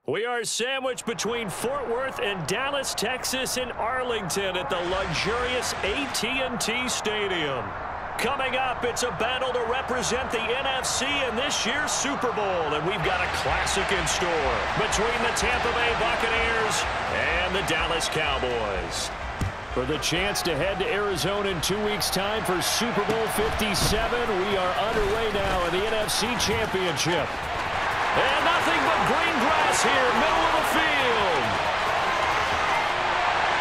We are sandwiched between Fort Worth and Dallas, Texas, and Arlington at the luxurious AT&T Stadium. Coming up, it's a battle to represent the NFC in this year's Super Bowl, and we've got a classic in store between the Tampa Bay Buccaneers and the Dallas Cowboys. For the chance to head to Arizona in 2 weeks' time for Super Bowl 57, we are underway now in the NFC Championship. And nothing but green grass here, middle of the field.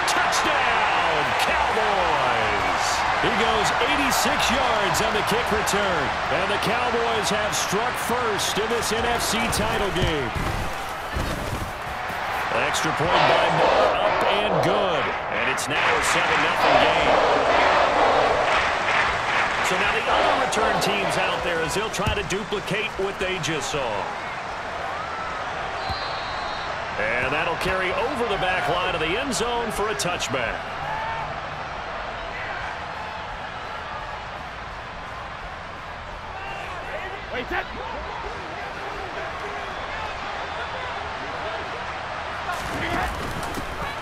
Touchdown, Cowboys! He goes 86 yards on the kick return. And the Cowboys have struck first in this NFC title game. Extra point by Moore, up and good. And it's now a 7-0 game. So now the other return teams out there as they'll try to duplicate what they just saw. And that'll carry over the back line of the end zone for a touchback. Wait, that.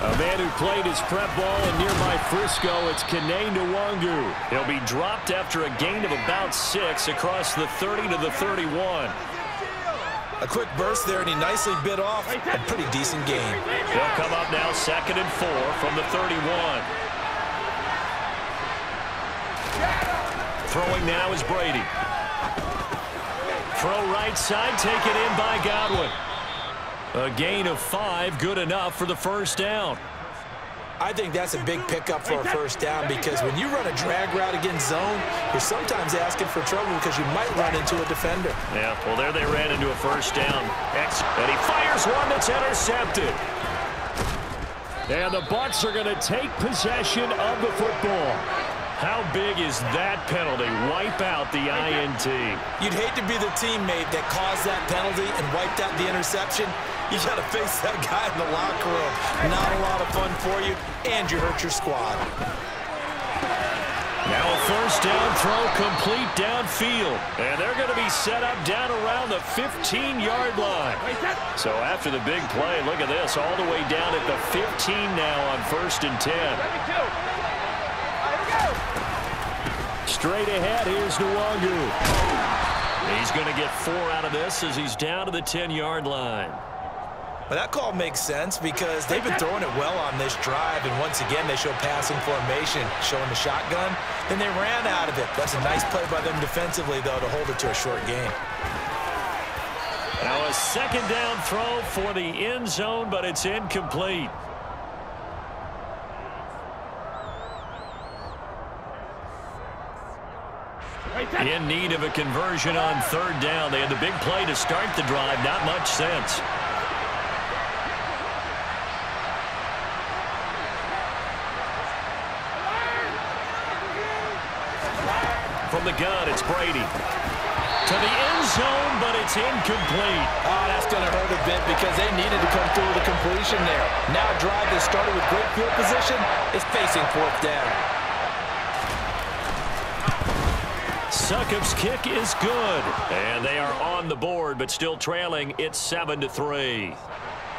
A man who played his prep ball in nearby Frisco, it's Kenane Nwangu. He'll be dropped after a gain of about 6 across the 30 to the 31. A quick burst there, and he nicely bit off a pretty decent game. He'll come up now 2nd and 4 from the 31. Throwing now is Brady. Throw right side, taken in by Godwin. A gain of 5, good enough for the first down. I think that's a big pickup for a first down because when you run a drag route against zone, you're sometimes asking for trouble because you might run into a defender. Yeah, well, there they ran into a first down. And he fires one that's intercepted. And the Bucs are going to take possession of the football. How big is that penalty? Wipe out the INT. You'd hate to be the teammate that caused that penalty and wiped out the interception. You got to face that guy in the locker room. Not a lot of fun for you, and you hurt your squad. Now a first down throw complete downfield. And they're going to be set up down around the 15-yard line. So after the big play, look at this, all the way down at the 15 now on 1st and 10. Straight ahead, here's Nwangu. He's going to get 4 out of this as he's down to the 10-yard line. Well, that call makes sense because they've been throwing it well on this drive, and once again they show passing formation, showing the shotgun. Then they ran out of it. That's a nice play by them defensively, though, to hold it to a short game. Now a second down throw for the end zone, but it's incomplete. In need of a conversion on 3rd down. They had the big play to start the drive. Not much sense. From the gun, it's Brady. To the end zone, but it's incomplete. Oh, that's going to hurt a bit because they needed to come through with a completion there. Now a drive that started with great field position is facing 4th down. Succop's kick is good. And they are on the board, but still trailing. It's 7-3.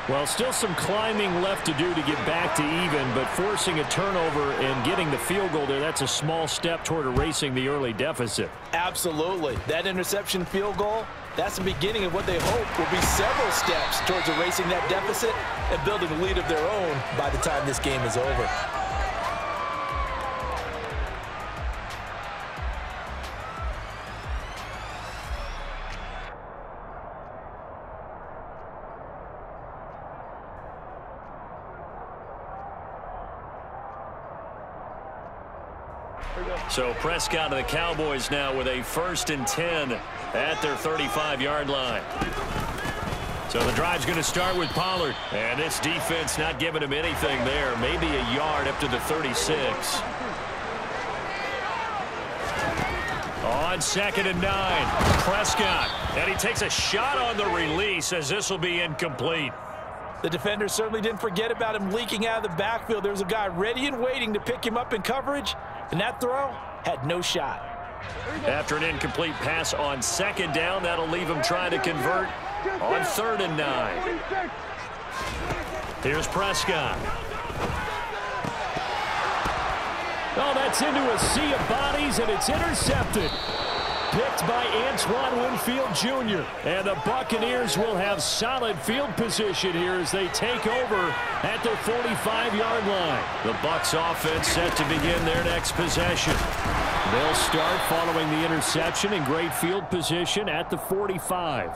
Well, still some climbing left to do to get back to even, but forcing a turnover and getting the field goal there, that's a small step toward erasing the early deficit. Absolutely. That interception field goal, that's the beginning of what they hope will be several steps towards erasing that deficit and building a lead of their own by the time this game is over. So Prescott and the Cowboys now with a 1st and 10 at their 35-yard line. So the drive's going to start with Pollard. And this defense not giving him anything there. Maybe a yard up to the 36. On 2nd and 9, Prescott. And he takes a shot on the release as this will be incomplete. The defender certainly didn't forget about him leaking out of the backfield. There was a guy ready and waiting to pick him up in coverage. And that throw had no shot. After an incomplete pass on 2nd down, that'll leave him trying to convert on 3rd and 9. Here's Prescott. Oh, that's into a sea of bodies, and it's intercepted. Picked by Antoine Winfield Jr. And the Buccaneers will have solid field position here as they take over at their 45-yard line. The Bucs offense set to begin their next possession. They'll start following the interception in great field position at the 45.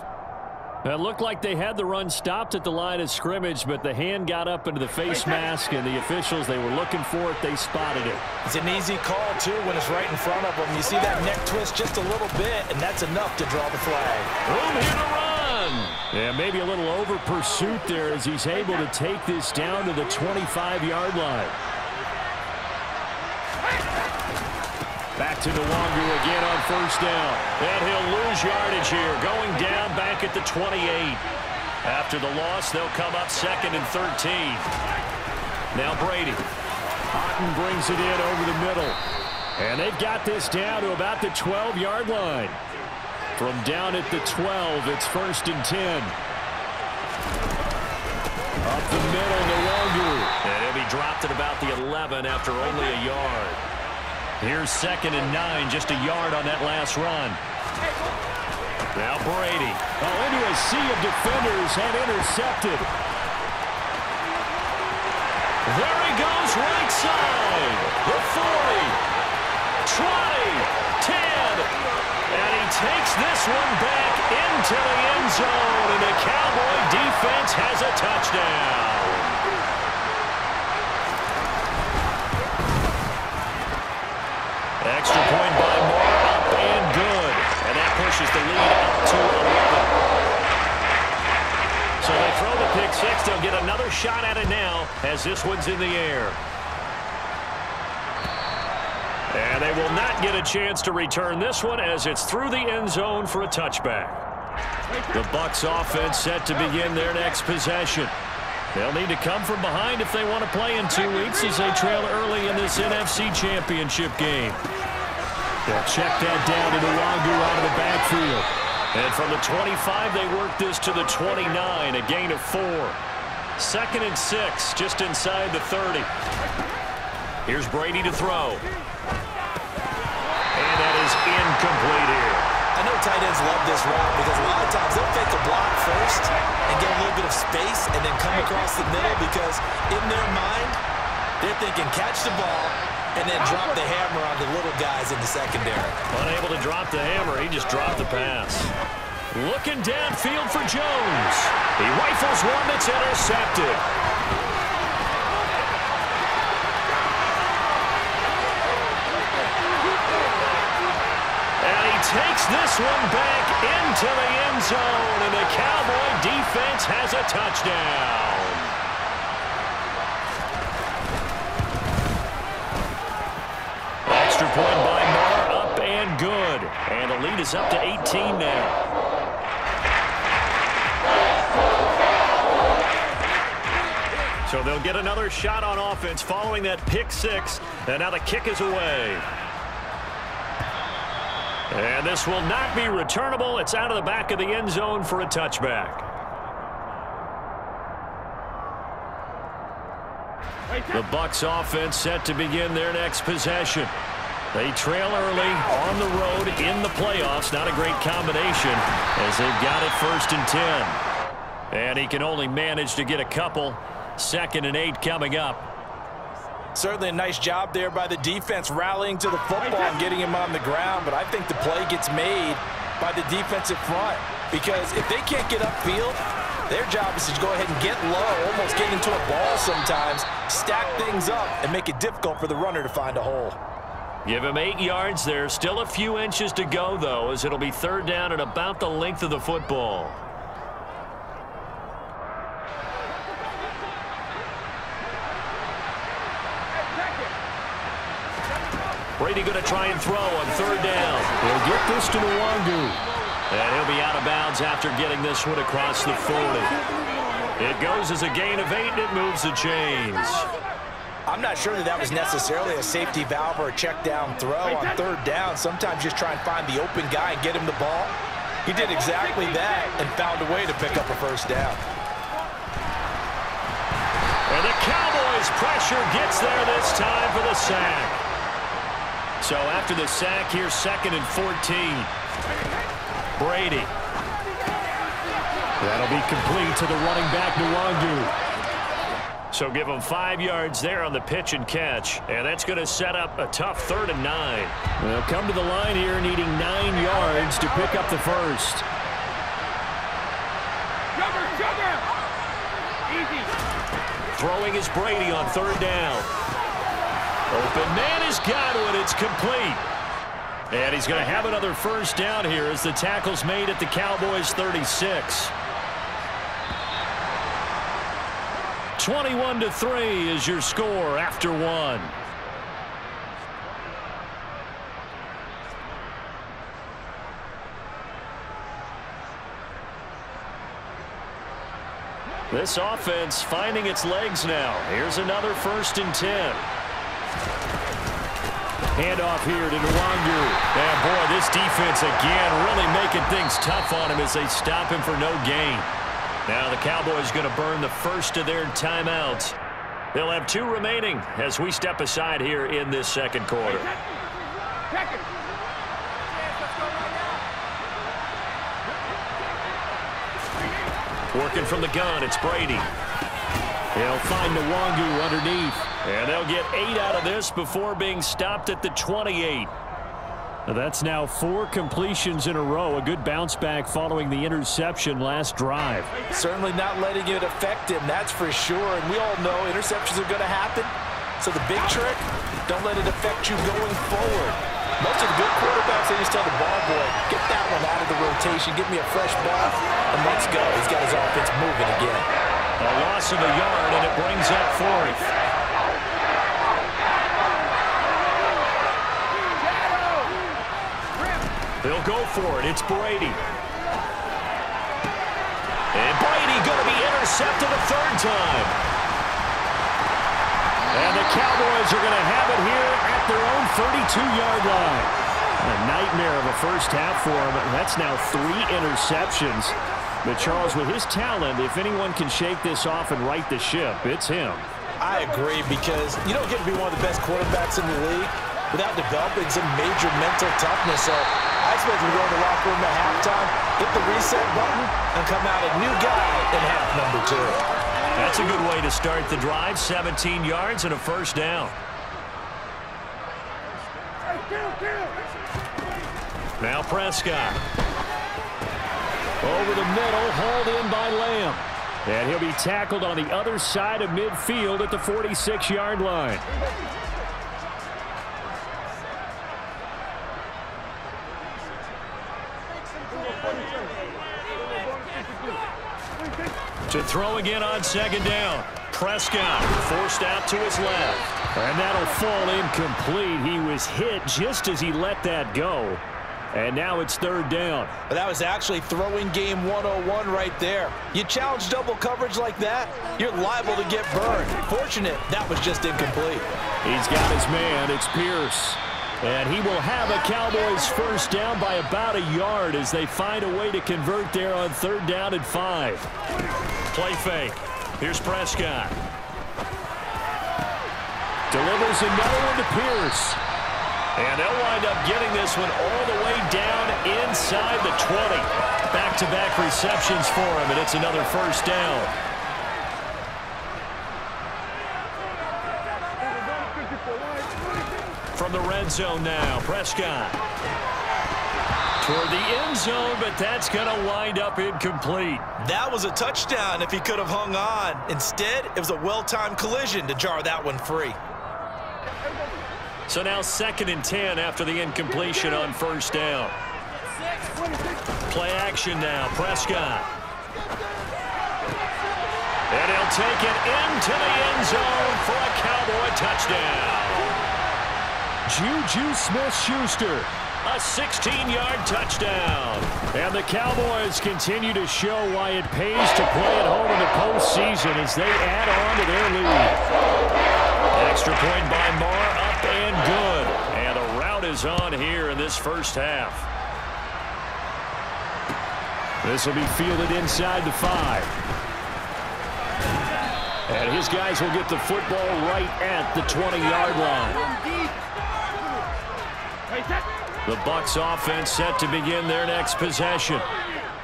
It looked like they had the run stopped at the line of scrimmage, but the hand got up into the face mask, and the officials, they were looking for it. They spotted it. It's an easy call, too, when it's right in front of them. You see that neck twist just a little bit, and that's enough to draw the flag. Room here to run. Yeah, maybe a little over pursuit there as he's able to take this down to the 25-yard line. Back to Nwangu again on first down. And he'll lose yardage here, going down back at the 28. After the loss, they'll come up 2nd and 13. Now Brady. Otten brings it in over the middle. And they've got this down to about the 12-yard line. From down at the 12, it's 1st and 10. Up the middle, Nwangu. And he'll be dropped at about the 11 after only a yard. Here's 2nd and 9, just a yard on that last run. Now Brady. Oh, into a sea of defenders and intercepted. There he goes, right side. The 40, 20, 10. And he takes this one back into the end zone, and the Cowboy defense has a touchdown. Extra point by Moore, up and good. And that pushes the lead up to 11. So they throw the pick six. They'll get another shot at it now as this one's in the air. And they will not get a chance to return this one as it's through the end zone for a touchback. The Bucs offense set to begin their next possession. They'll need to come from behind if they want to play in 2 weeks as they trail early in this NFC Championship game. They'll check that down to Nwangu out of the backfield. And from the 25, they work this to the 29, a gain of 4. 2nd and 6, just inside the 30. Here's Brady to throw. And that is incomplete here. I know tight ends love this route because a lot of times they'll fake a block first and get a little bit of space and then come across the middle because in their mind, they're thinking catch the ball and then drop the hammer on the little guys in the secondary. Unable to drop the hammer, he just dropped the pass. Looking downfield for Jones. He rifles one that's intercepted. Takes this one back into the end zone, and the Cowboy defense has a touchdown. Extra point by Moore, up and good. And the lead is up to 18 now. So they'll get another shot on offense following that pick six, and now the kick is away. And this will not be returnable. It's out of the back of the end zone for a touchback. The Bucs offense set to begin their next possession. They trail early on the road in the playoffs. Not a great combination as they've got it 1st and 10. And he can only manage to get a couple. 2nd and 8 coming up. Certainly a nice job there by the defense rallying to the football and getting him on the ground, but I think the play gets made by the defensive front because if they can't get upfield, their job is to go ahead and get low, almost get into a ball sometimes, stack things up, and make it difficult for the runner to find a hole. Give him 8 yards there. Still a few inches to go, though, as it'll be 3rd down and about the length of the football. Brady going to try and throw on 3rd down. He'll get this to Nwangu. And he'll be out of bounds after getting this one across the 40. It goes as a gain of 8, and it moves the chains. I'm not sure that was necessarily a safety valve or a check down throw on 3rd down. Sometimes just try and find the open guy and get him the ball. He did exactly that and found a way to pick up a 1st down. And the Cowboys' pressure gets there this time for the sack. So after the sack, here's 2nd and 14. Brady. That'll be complete to the running back, Nwangu. So give him 5 yards there on the pitch and catch. And that's going to set up a tough 3rd and 9. They'll come to the line here needing 9 yards to pick up the first. Easy. Throwing is Brady on 3rd down. Open man is Godwin. It's complete. And he's going to have another first down here as the tackle's made at the Cowboys' 36. 21-3 is your score after 1. This offense finding its legs now. Here's another 1st and 10. Handoff here to Nwangu. And boy, this defense again really making things tough on him as they stop him for no gain. Now the Cowboys going to burn the first of their timeouts. They'll have 2 remaining as we step aside here in this 2nd quarter. Working from the gun, it's Brady. He'll find Nwangu underneath. And they'll get 8 out of this before being stopped at the 28. That's now 4 completions in a row. A good bounce back following the interception last drive. Certainly not letting it affect him, that's for sure. And we all know interceptions are going to happen. So the big trick, don't let it affect you going forward. Most of the good quarterbacks, they just tell the ball boy, get that one out of the rotation, get me a fresh ball, and let's go. He's got his offense moving again. A loss of a yard, and it brings up 4th. They'll go for it. It's Brady. And Brady going to be intercepted a 3rd time. And the Cowboys are going to have it here at their own 32-yard line. A nightmare of a first half for him. That's now 3 interceptions. But Charles, with his talent, if anyone can shake this off and right the ship, it's him. I agree, because you don't get to be one of the best quarterbacks in the league without developing some major mental toughness. So I expect him to go in the locker room at halftime, hit the reset button, and come out a new guy in half number 2. That's a good way to start the drive. 17 yards and a first down. Now Prescott. Over the middle, hauled in by Lamb. And he'll be tackled on the other side of midfield at the 46-yard line. To throw again on 2nd down. Prescott forced out to his left. And that'll fall incomplete. He was hit just as he let that go. And now it's 3rd down. But that was actually throwing game 101 right there. You challenge double coverage like that, you're liable to get burned. Fortunate that was just incomplete. He's got his man. It's Pierce. And he will have a Cowboys first down by about a yard as they find a way to convert there on 3rd down and 5. Play fake. Here's Prescott. Delivers another one to Pierce. And they'll wind up getting this one all the way down inside the 20. Back-to-back receptions for him, and it's another first down. From the red zone now, Prescott. Toward the end zone, but that's going to wind up incomplete. That was a touchdown if he could have hung on. Instead, it was a well-timed collision to jar that one free. So now 2nd and 10 after the incompletion on first down. Play action now, Prescott. And he'll take it into the end zone for a Cowboy touchdown. Juju Smith-Schuster, a 16-yard touchdown. And the Cowboys continue to show why it pays to play at home in the postseason as they add on to their lead. Extra point by Marr, up and good. And a rout is on here in this first half. This will be fielded inside the 5. And his guys will get the football right at the 20-yard line. The Bucs offense set to begin their next possession.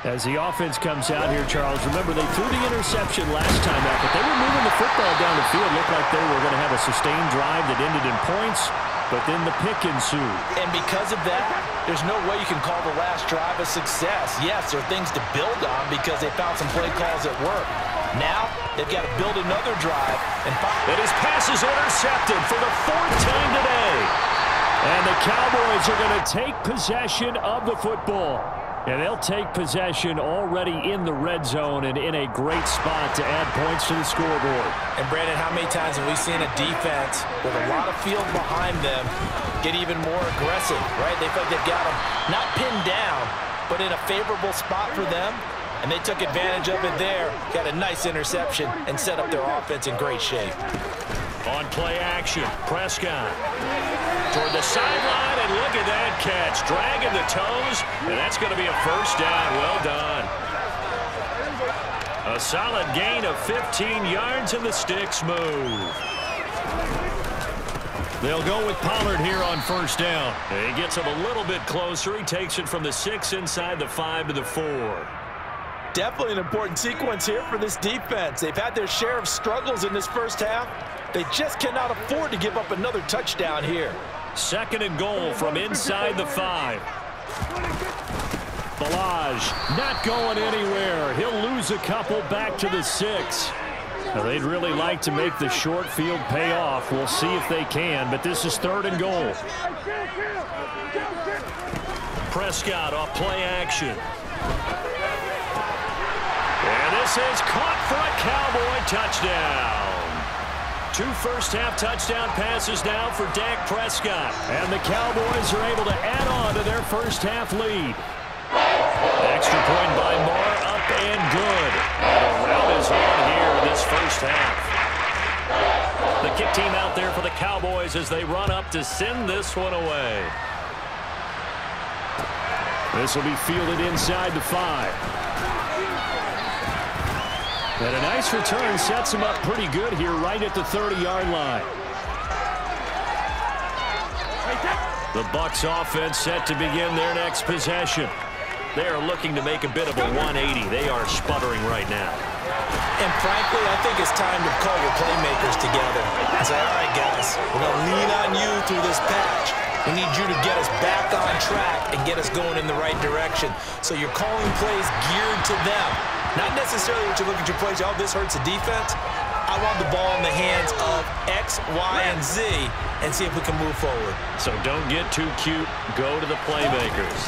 As the offense comes out here, Charles, remember they threw the interception last time out, but they were moving the football down the field. Looked like they were going to have a sustained drive that ended in points, but then the pick ensued. And because of that, there's no way you can call the last drive a success. Yes, there are things to build on because they found some play calls at work. Now, they've got to build another drive. And his pass is intercepted for the 4th time today. And the Cowboys are going to take possession of the football. And they'll take possession already in the red zone and in a great spot to add points to the scoreboard. And, Brandon, how many times have we seen a defense with a lot of field behind them get even more aggressive, right? They feel like they've got them not pinned down, but in a favorable spot for them. And they took advantage of it there, got a nice interception, and set up their offense in great shape. On play action, Prescott toward the sideline, and look at that catch. Dragging the toes, and that's going to be a first down. Well done. A solid gain of 15 yards, and the sticks move. They'll go with Pollard here on first down. He gets him a little bit closer. He takes it from the 6 inside the 5 to the 4. Definitely an important sequence here for this defense. They've had their share of struggles in this first half. They just cannot afford to give up another touchdown here. 2nd and goal from inside the 5. Balaj not going anywhere. He'll lose a couple back to the 6. Now, they'd really like to make the short field pay off. We'll see if they can, but this is 3rd and goal. Prescott off play action. And this is caught for a Cowboy touchdown. 2 first-half touchdown passes now for Dak Prescott. And the Cowboys are able to add on to their first-half lead. Extra point by Moore, up and good. And a rout is on here in this first half. The kick team out there for the Cowboys as they run up to send this one away. This will be fielded inside the 5. And a nice return sets him up pretty good here right at the 30-yard line. The Bucs offense set to begin their next possession. They are looking to make a bit of a 180. They are sputtering right now. And frankly, I think it's time to call your playmakers together and say, all right, guys, we're going to lean on you through this patch. We need you to get us back on track and get us going in the right direction. So you're calling plays geared to them. Not necessarily what you look at your plays, oh, this hurts the defense. I want the ball in the hands of X, Y, and Z and see if we can move forward. So don't get too cute. Go to the playmakers.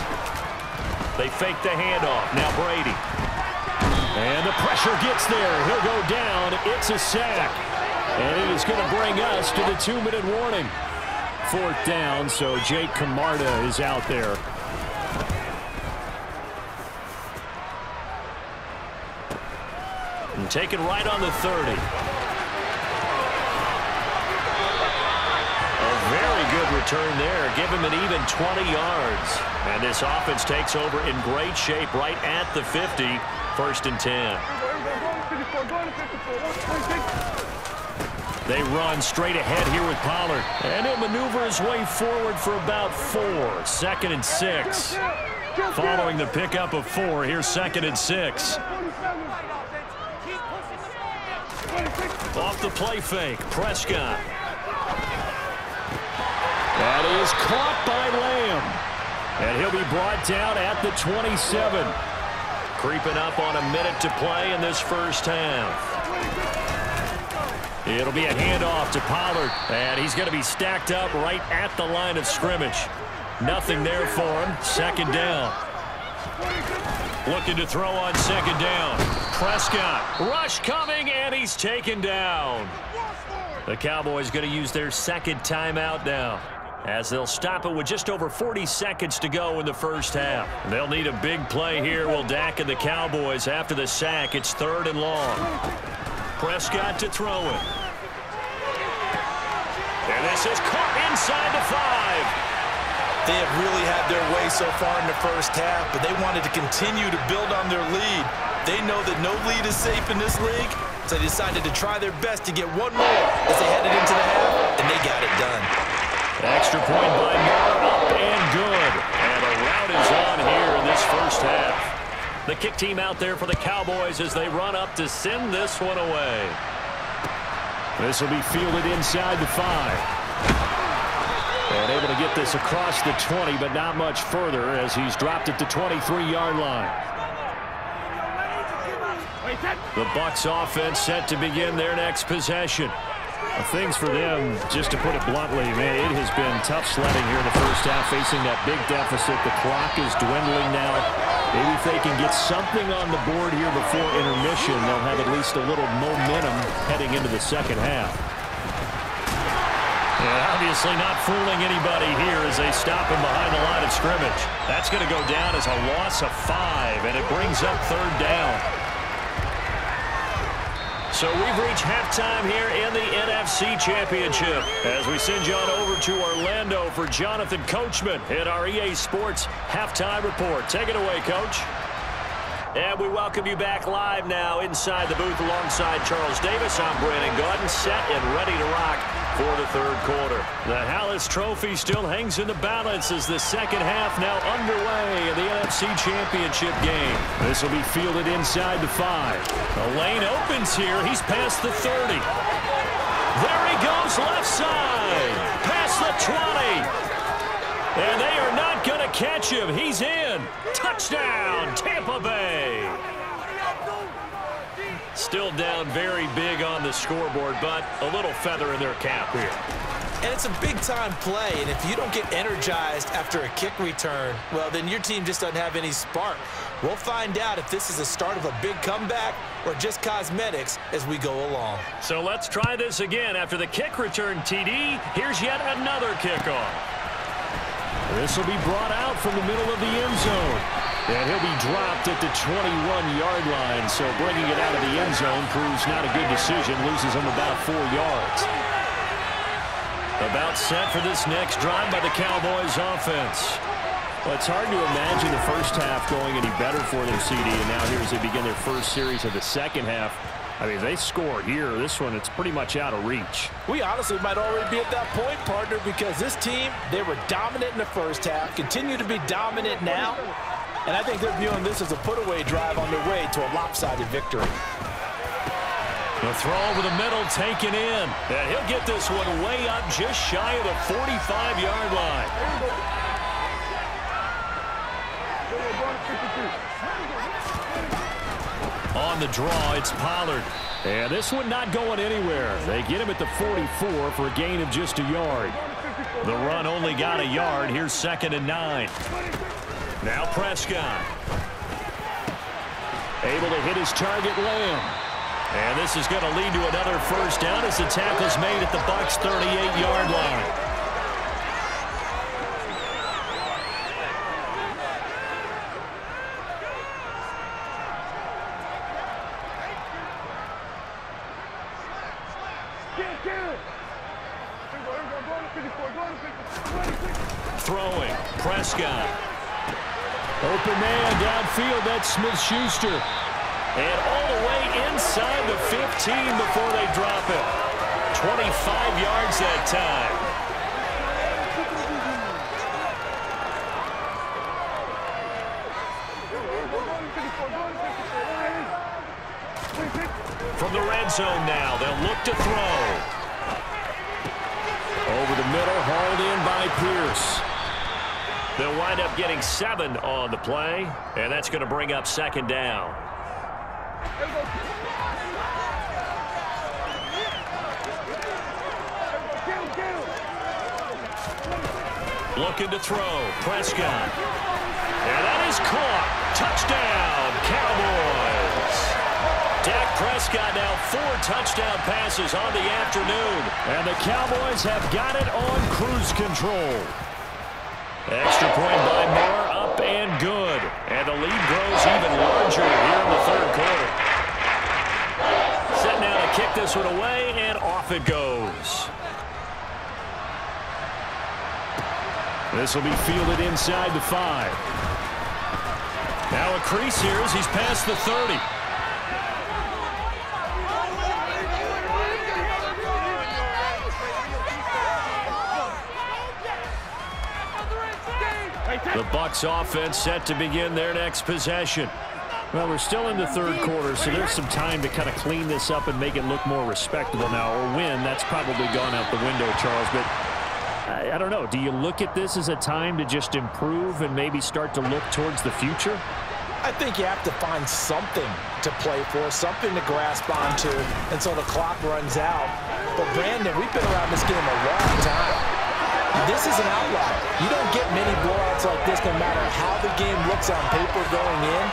They fake the handoff. Now Brady. And the pressure gets there. He'll go down. It's a sack. And it is going to bring us to the 2-minute warning. 4th down, so Jake Camarda is out there. And taken right on the 30. A very good return there. Give him an even 20 yards. And this offense takes over in great shape right at the 50. 1st and 10. They run straight ahead here with Pollard. And he'll maneuver his way forward for about 4. 2nd and 6. Following the pickup of 4, here's 2nd and 6. Off the play fake, Prescott. That is caught by Lamb. And he'll be brought down at the 27. Creeping up on a minute to play in this first half. It'll be a handoff to Pollard. And he's going to be stacked up right at the line of scrimmage. Nothing there for him. 2nd down. Looking to throw on 2nd down. Prescott. Rush coming, and he's taken down. The Cowboys going to use their 2nd timeout now, as they'll stop it with just over 40 seconds to go in the first half. They'll need a big play here, will Dak and the Cowboys after the sack. It's 3rd and long. Prescott to throw it. And this is caught inside the 5. They have really had their way so far in the first half, but they wanted to continue to build on their lead. They know that no lead is safe in this league, so they decided to try their best to get one more as they headed into the half, and they got it done. Extra point by Moore, up and good. And a rout is on here in this first half. The kick team out there for the Cowboys as they run up to send this one away. This will be fielded inside the 5. And able to get this across the 20, but not much further as he's dropped it to 23-yard line. The Bucs offense set to begin their next possession. Things for them, just to put it bluntly, man, it has been tough sledding here in the first half, facing that big deficit. The clock is dwindling now. Maybe if they can get something on the board here before intermission, they'll have at least a little momentum heading into the second half. And obviously not fooling anybody here as they stop him behind the line of scrimmage. That's going to go down as a loss of 5, and it brings up third down. So we've reached halftime here in the NFC Championship as we send you on over to Orlando for Jonathan Coachman in our EA Sports Halftime Report. Take it away, Coach. And we welcome you back live now inside the booth alongside Charles Davis. I'm Brandon Gaudin, set and ready to rock for the third quarter. The Hallis Trophy still hangs in the balance as the second half now underway in the NFC Championship game. This will be fielded inside the 5. The lane opens here. He's past the 30. There he goes left side. Past the 20. And they are not going to catch him. He's in. Touchdown, Tampa Bay. Still down very big on the scoreboard, but a little feather in their cap here. And it's a big-time play, and if you don't get energized after a kick return, well, then your team just doesn't have any spark. We'll find out if this is the start of a big comeback or just cosmetics as we go along. So let's try this again. After the kick return, TD, here's yet another kickoff. This will be brought out from the middle of the end zone. And he'll be dropped at the 21-yard line. So bringing it out of the end zone proves not a good decision. Loses him about 4 yards. About set for this next drive by the Cowboys offense. Well, it's hard to imagine the first half going any better for them, CD. And now here as they begin their first series of the second half. I mean, they score here. This one, it's pretty much out of reach. We honestly might already be at that point, partner, because this team, they were dominant in the first half, continue to be dominant now, and I think they're viewing this as a put-away drive on their way to a lopsided victory. The throw over the middle taken in, and he'll get this one way up just shy of the 45-yard line. On the draw, it's Pollard. And this one not going anywhere. They get him at the 44 for a gain of just a yard. The run only got a yard. Here's 2nd and 9. Now Prescott. Able to hit his target, Lamb. And this is going to lead to another first down as the tackle's made at the Bucs' 38-yard line. Throwing, Prescott. Open man downfield, that's Smith-Schuster. And all the way inside the 15 before they drop it. 25 yards that time. From the red zone now, they'll look to throw. Over the middle, hauled in by Pierce. They'll wind up getting 7 on the play, and that's going to bring up 2nd down. Looking to throw, Prescott. And that is caught. Touchdown, Cowboys. Dak Prescott now 4 touchdown passes on the afternoon. And the Cowboys have got it on cruise control. Extra point by Moore, up and good. And the lead grows even larger here in the third quarter. Set now to kick this one away, and off it goes. This will be fielded inside the 5. Now a crease here as he's past the 30. The Bucs offense set to begin their next possession. Well, we're still in the third quarter, so there's some time to kind of clean this up and make it look more respectable now. Or win, that's probably gone out the window, Charles. But I don't know. Do you look at this as a time to just improve and maybe start to look towards the future? I think you have to find something to play for, something to grasp onto until the clock runs out. But, Brandon, we've been around this game a long time. This is an outlier. You don't get many blowouts like this no matter how the game looks on paper going in.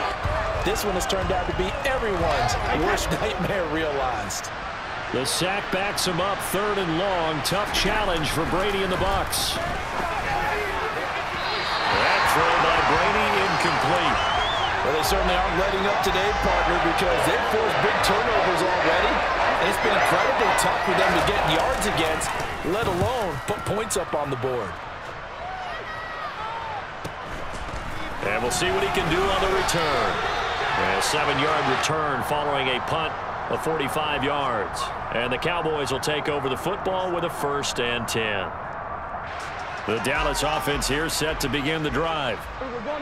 This one has turned out to be everyone's worst nightmare realized. The sack backs him up, 3rd and long. Tough challenge for Brady and the Bucs. That throw by Brady incomplete. Well, they certainly aren't letting up today, partner, because they've forced big turnovers already. And it's been incredibly tough for them to get yards against, let alone put points up on the board. And we'll see what he can do on the return. A 7-yard return following a punt of 45 yards. And the Cowboys will take over the football with a 1st and 10. The Dallas offense here set to begin the drive.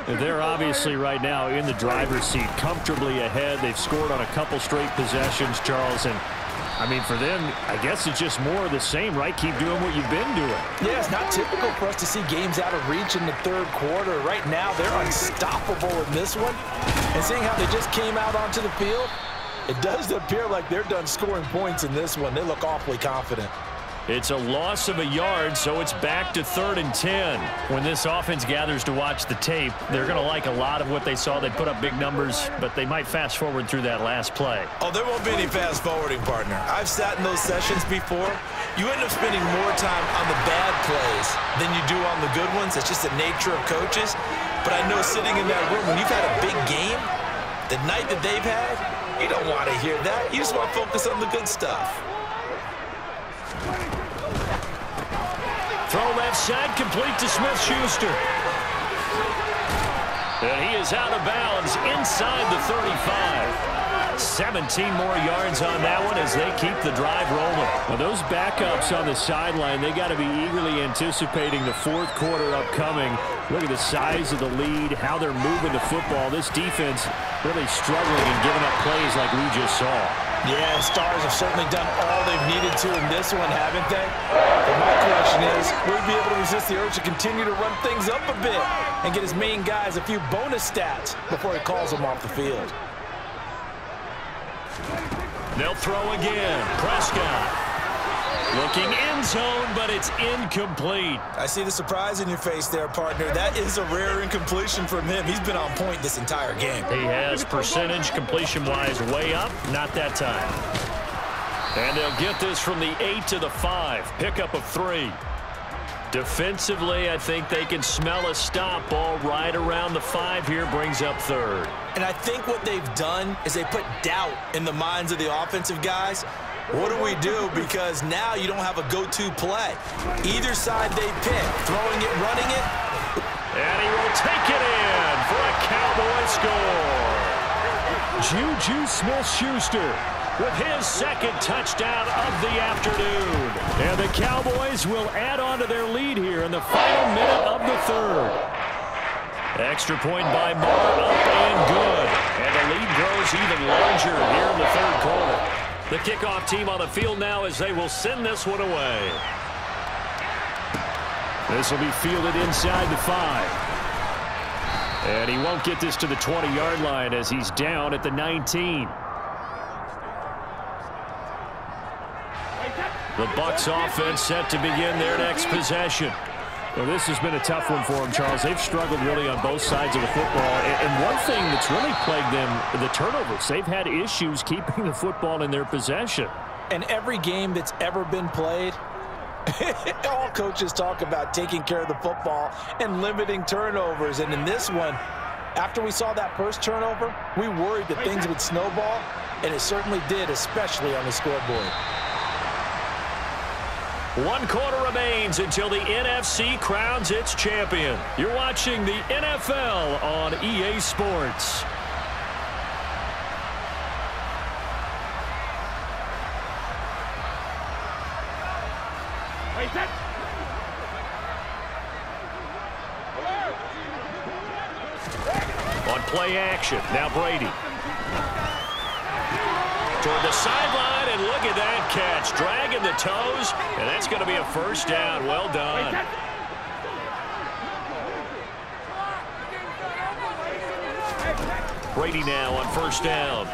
They're obviously right now in the driver's seat, comfortably ahead. They've scored on a couple straight possessions, Charles. And, I mean, for them, I guess it's just more of the same, right? Keep doing what you've been doing. Yeah, it's not typical for us to see games out of reach in the third quarter. Right now, they're unstoppable in this one. And seeing how they just came out onto the field, it does appear like they're done scoring points in this one. They look awfully confident. It's a loss of a yard, so it's back to 3rd and 10. When this offense gathers to watch the tape, they're going to like a lot of what they saw. They put up big numbers, but they might fast forward through that last play. Oh, there won't be any fast forwarding, partner. I've sat in those sessions before. You end up spending more time on the bad plays than you do on the good ones. It's just the nature of coaches. But I know sitting in that room, when you've had a big game, the night that they've had, you don't want to hear that. You just want to focus on the good stuff. Throw left side, complete to Smith-Schuster. And he is out of bounds inside the 35. 17 more yards on that one as they keep the drive rolling. Well, those backups on the sideline, they got to be eagerly anticipating the fourth quarter upcoming. Look at the size of the lead, how they're moving the football. This defense really struggling and giving up plays like we just saw. Yeah, Stars have certainly done all they've needed to in this one, haven't they? But my question is, will he be able to resist the urge to continue to run things up a bit and get his main guys a few bonus stats before he calls them off the field? They'll throw again. Prescott looking end zone, but it's incomplete. I see the surprise in your face there, partner. That is a rare incompletion from him. He's been on point this entire game. He has percentage completion-wise way up. Not that time. And they'll get this from the 8 to the 5. Pickup of 3. Defensively, I think they can smell a stop. Ball right around the 5 here, brings up 3rd. And I think what they've done is they put doubt in the minds of the offensive guys. What do we do? Because now you don't have a go-to play. Either side they pick, throwing it, running it. And he will take it in for a Cowboy score. Juju Smith-Schuster with his 2nd touchdown of the afternoon. And the Cowboys will add on to their lead here in the final minute of the 3rd. Extra point by Marr, up and good. And the lead grows even larger here in the 3rd quarter. The kickoff team on the field now as they will send this one away. This will be fielded inside the 5. And he won't get this to the 20-yard line as he's down at the 19. The Bucs offense set to begin their next possession. Well, this has been a tough one for them, Charles. They've struggled really on both sides of the football. And one thing that's really plagued them, the turnovers. They've had issues keeping the football in their possession. And every game that's ever been played, all coaches talk about taking care of the football and limiting turnovers. And in this one, after we saw that first turnover, we worried that things would snowball, and it certainly did, especially on the scoreboard. 1 quarter remains until the NFC crowns its champion. You're watching the NFL on EA Sports. play action. Now Brady. Toward the sideline, and look at that catch. Dragging the toes, and that's going to be a first down. Well done. Brady now on first down.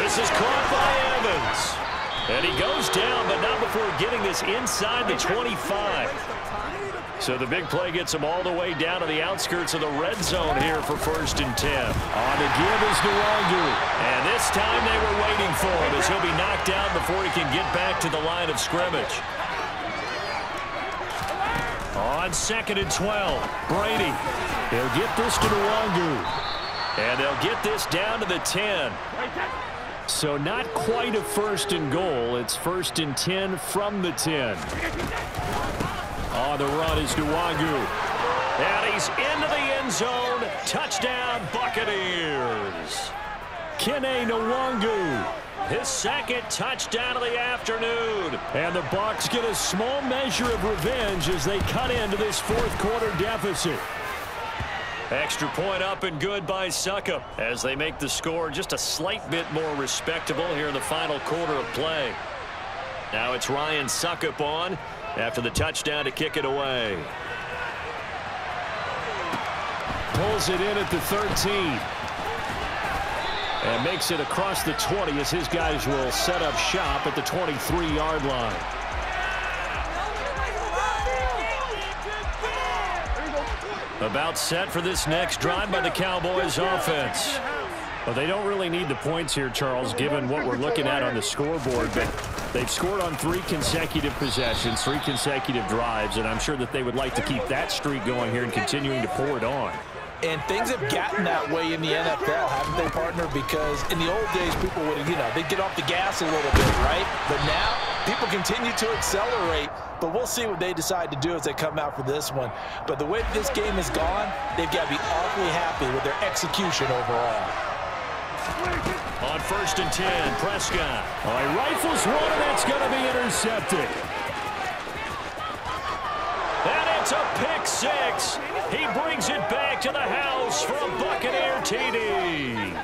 This is caught by Evans. And he goes down, but not before getting this inside the 25. So the big play gets him all the way down to the outskirts of the red zone here for 1st and 10. On the give is Nwangu. And this time they were waiting for him as he'll be knocked down before he can get back to the line of scrimmage. On 2nd and 12, Brady. He'll get this to Nwangu. And they'll get this down to the 10. So not quite a 1st and goal. It's 1st and 10 from the 10. On the run is Nwangu. And he's into the end zone. Touchdown, Buccaneers. Kene Nwangu. His 2nd touchdown of the afternoon. And the Bucs get a small measure of revenge as they cut into this 4th quarter deficit. Extra point up and good by Succop as they make the score just a slight bit more respectable here in the final quarter of play. Now it's Ryan Succop on after the touchdown to kick it away. Pulls it in at the 13. And makes it across the 20 as his guys will set up shop at the 23-yard line. About set for this next drive by the Cowboys offense. Well, they don't really need the points here, Charles, given what we're looking at on the scoreboard. But they've scored on 3 consecutive possessions, 3 consecutive drives, and I'm sure that they would like to keep that streak going here and continuing to pour it on. And things have gotten that way in the NFL, haven't they, partner? Because in the old days, people would, they'd get off the gas a little bit, right? But now, people continue to accelerate. But we'll see what they decide to do as they come out for this one. But the way that this game has gone, they've got to be awfully happy with their execution overall. On 1st and 10, Prescott. Oh, he rifles one, and that's going to be intercepted. And it's a pick 6. He brings it back to the house for a Buccaneer TD.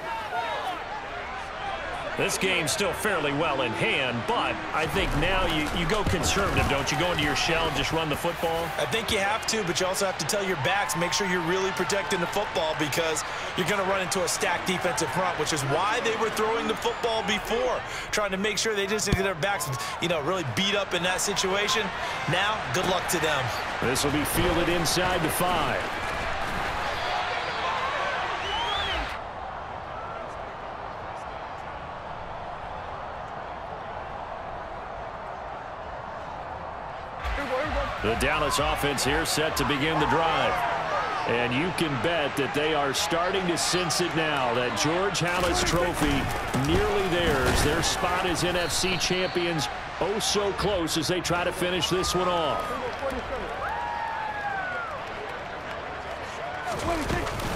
This game's still fairly well in hand, but I think now you go conservative, don't you? Go into your shell and just run the football? I think you have to, but you also have to tell your backs, make sure you're really protecting the football because you're going to run into a stacked defensive front, which is why they were throwing the football before, trying to make sure they just get their backs, really beat up in that situation. Now, good luck to them. This will be fielded inside the 5. The Dallas offense here set to begin the drive. And you can bet that they are starting to sense it now, that George Halas trophy nearly theirs. Their spot as NFC champions oh so close as they try to finish this one off.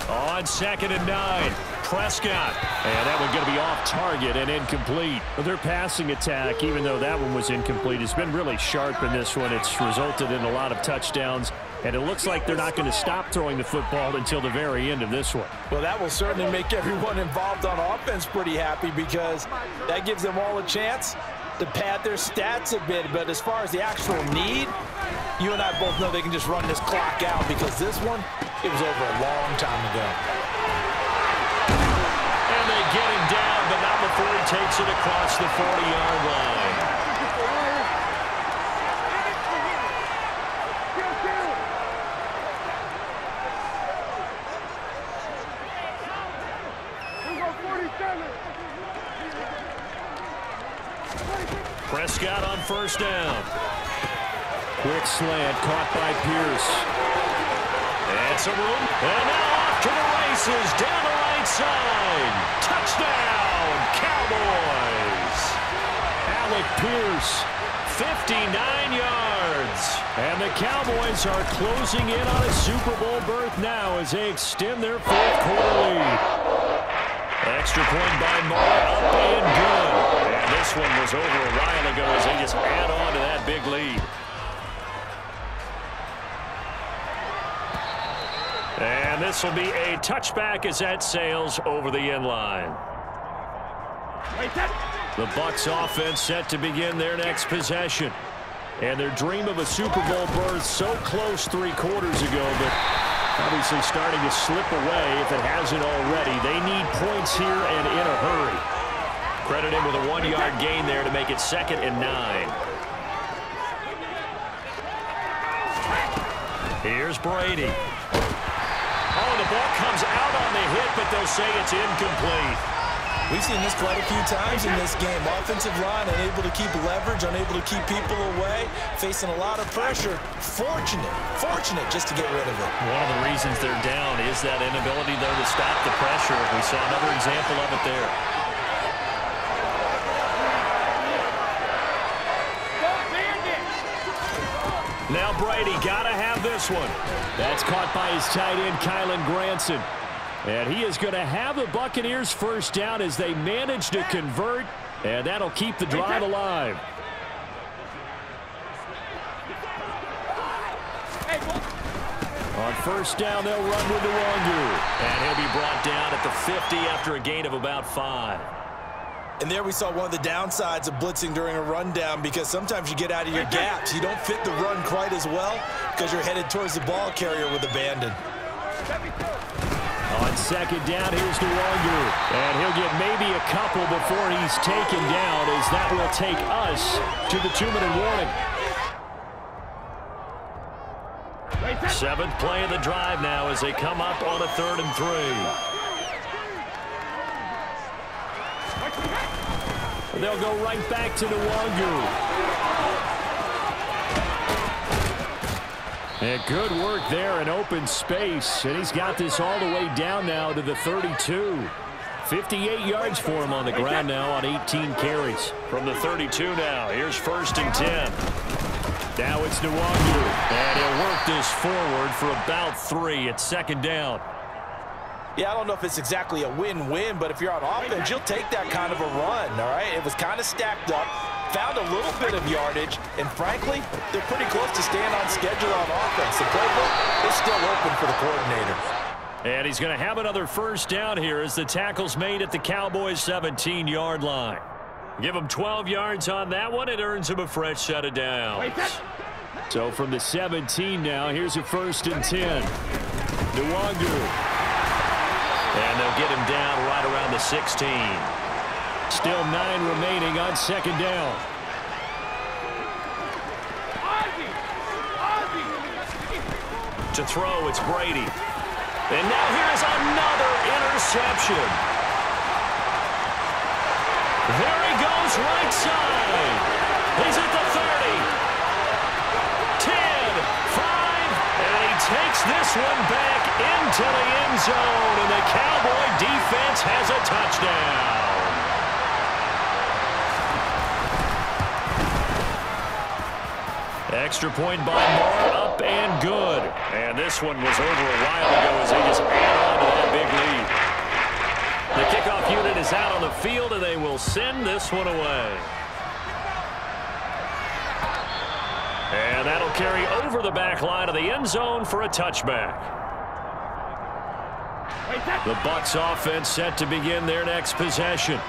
On 2nd and 9. Prescott. And that one going to be off target and incomplete. Their passing attack, even though that one was incomplete, has been really sharp in this one. It's resulted in a lot of touchdowns. And it looks like they're not going to stop throwing the football until the very end of this one. Well, that will certainly make everyone involved on offense pretty happy because that gives them all a chance to pad their stats a bit. But as far as the actual need, you and I both know they can just run this clock out because this one, it was over a long time ago. And they get him down, but not before he takes it across the 40-yard line. Prescott on 1st down. Quick slant caught by Pierce. It's a room. And now off to the races down the right side. Touchdown, Cowboys. Alec Pierce, 59 yards. And the Cowboys are closing in on a Super Bowl berth now as they extend their 4th quarter lead. Extra point by Moore, up and good. And this one was over a while ago as they just add on to that big lead. And this will be a touchback as that sails over the end line. The Bucs offense set to begin their next possession. And their dream of a Super Bowl berth so close 3 quarters ago, but obviously starting to slip away if it hasn't already. They need points here and in a hurry. Credit him with a 1-yard gain there to make it 2nd and 9. Here's Brady. Oh, the ball comes out on the hit, but they'll say it's incomplete. We've seen this quite a few times in this game. Offensive line unable to keep leverage, unable to keep people away, facing a lot of pressure. Fortunate just to get rid of it. One of the reasons they're down is that inability, though, to stop the pressure. We saw another example of it there. Now Brady got to have this one. That's caught by his tight end, Kylen Granson. And he is going to have the Buccaneers first down as they manage to convert, and that'll keep the drive alive. On first down, they'll run with Nwangu. And he'll be brought down at the 50 after a gain of about 5. And there we saw one of the downsides of blitzing during a rundown, because sometimes you get out of your gaps. You don't fit the run quite as well because you're headed towards the ball carrier with abandon. On second down, here's Nwangu. And he'll get maybe a couple before he's taken down, as that will take us to the 2-minute warning. 7th play of the drive now as they come up on a 3rd and 3. They'll go right back to Nwangu. And good work there in open space. And he's got this all the way down now to the 32. 58 yards for him on the ground now on 18 carries. From the 32 now, here's 1st and 10. Now it's Nwangu. And he'll work this forward for about 3 at 2nd down. Yeah, I don't know if it's exactly a win-win, but if you're on offense, you'll take that kind of a run, all right? It was kind of stacked up, found a little bit of yardage, and frankly, they're pretty close to staying on schedule on offense. The playbook is still open for the coordinator. And he's going to have another first down here as the tackle's made at the Cowboys' 17-yard line. Give him 12 yards on that one. It earns him a fresh set of downs. So from the 17 now, here's a 1st and 10. Nwangu. And they'll get him down right around the 16. Still 9 remaining on 2nd down. To throw, it's Brady. And now here's another interception. There he goes right side. He's at the 30. 10, 5, and he takes this one back into the end zone, and the Cowboy defense has a touchdown. Extra point by Moore, up and good. And this one was over a while ago as they just add on to that big lead. The kickoff unit is out on the field, and they will send this one away. And that'll carry over the back line of the end zone for a touchback. The Bucs offense set to begin their next possession.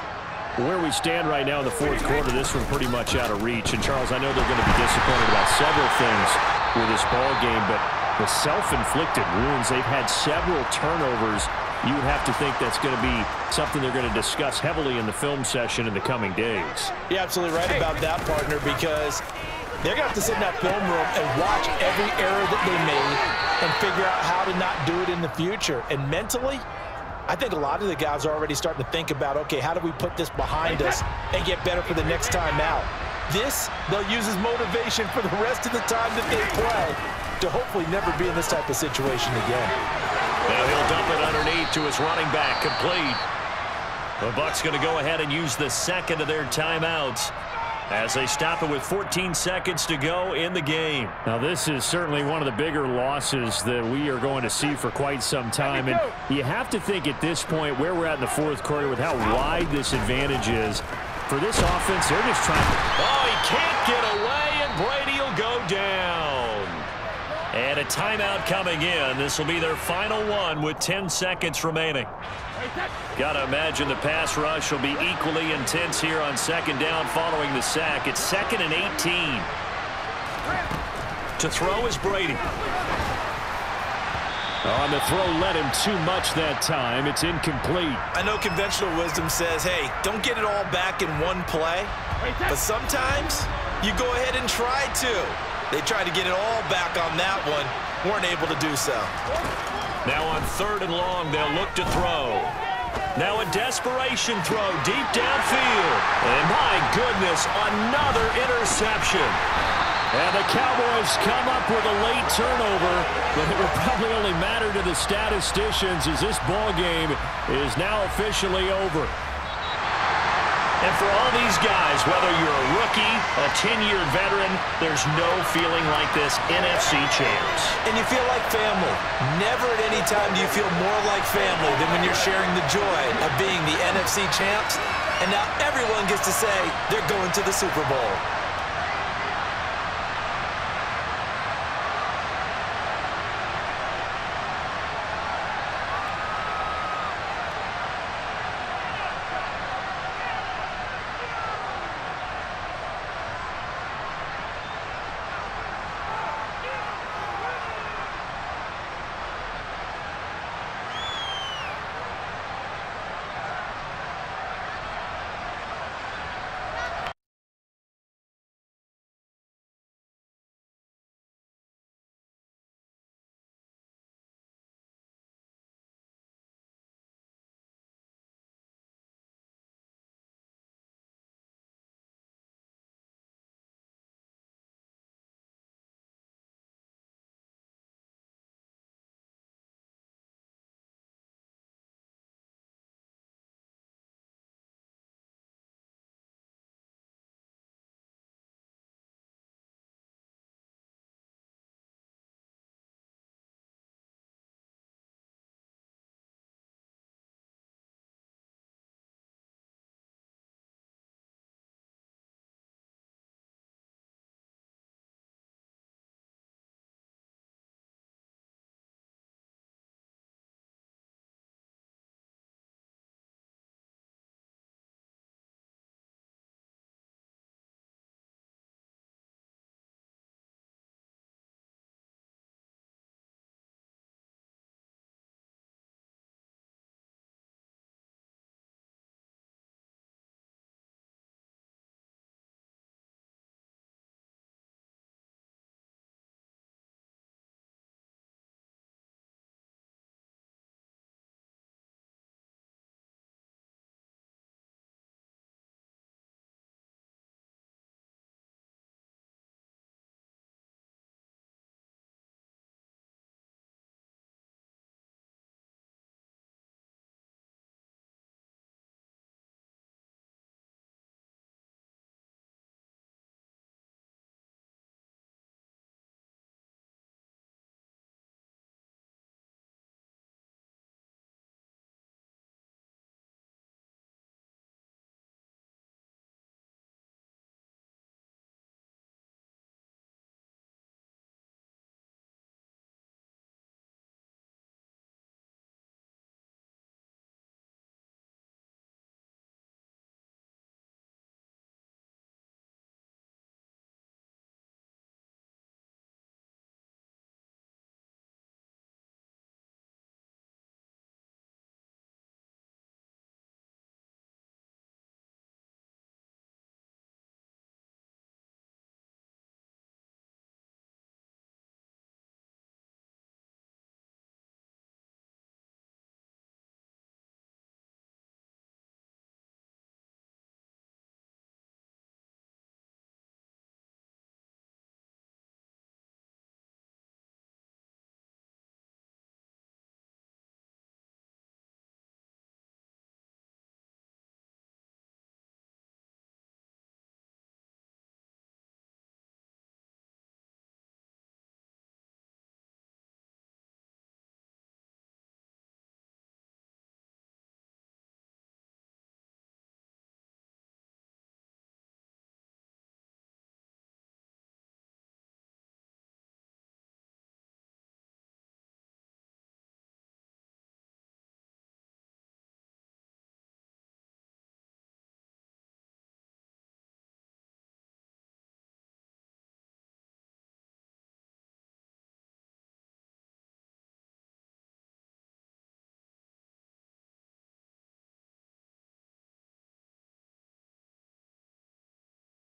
Where we stand right now in the 4th quarter, this one pretty much out of reach. And, Charles, I know they're going to be disappointed about several things with this ball game, but the self-inflicted wounds, they've had several turnovers. You would have to think that's going to be something they're going to discuss heavily in the film session in the coming days. You're absolutely right about that, partner, because they're going to have to sit in that film room and watch every error that they made and figure out how to not do it in the future. And mentally, I think a lot of the guys are already starting to think about, okay, how do we put this behind us and get better for the next time out? This, they'll use as motivation for the rest of the time that they play to hopefully never be in this type of situation again. Now he'll dump it underneath to his running back, complete. The Bucs going to go ahead and use the 2nd of their timeouts as they stop it with 14 seconds to go in the game. Now, this is certainly one of the bigger losses that we are going to see for quite some time. And you have to think at this point where we're at in the 4th quarter with how wide this advantage is. For this offense, they're just trying to... Oh, he can't get away, and Brady will go down. And a timeout coming in. This will be their final one with 10 seconds remaining. Got to imagine the pass rush will be equally intense here on second down following the sack. It's 2nd and 18. To throw is Brady. On the throw, let him too much that time. It's incomplete. I know conventional wisdom says, hey, don't get it all back in one play. But sometimes you go ahead and try to. They tried to get it all back on that one. Weren't able to do so. Now on 3rd and long, they'll look to throw. Now a desperation throw deep downfield. And my goodness, another interception. And the Cowboys come up with a late turnover, but it will probably only matter to the statisticians as this ball game is now officially over. And for all these guys, whether you're a rookie, a 10-year veteran, there's no feeling like this NFC champs. And you feel like family. Never at any time do you feel more like family than when you're sharing the joy of being the NFC champs. And now everyone gets to say they're going to the Super Bowl.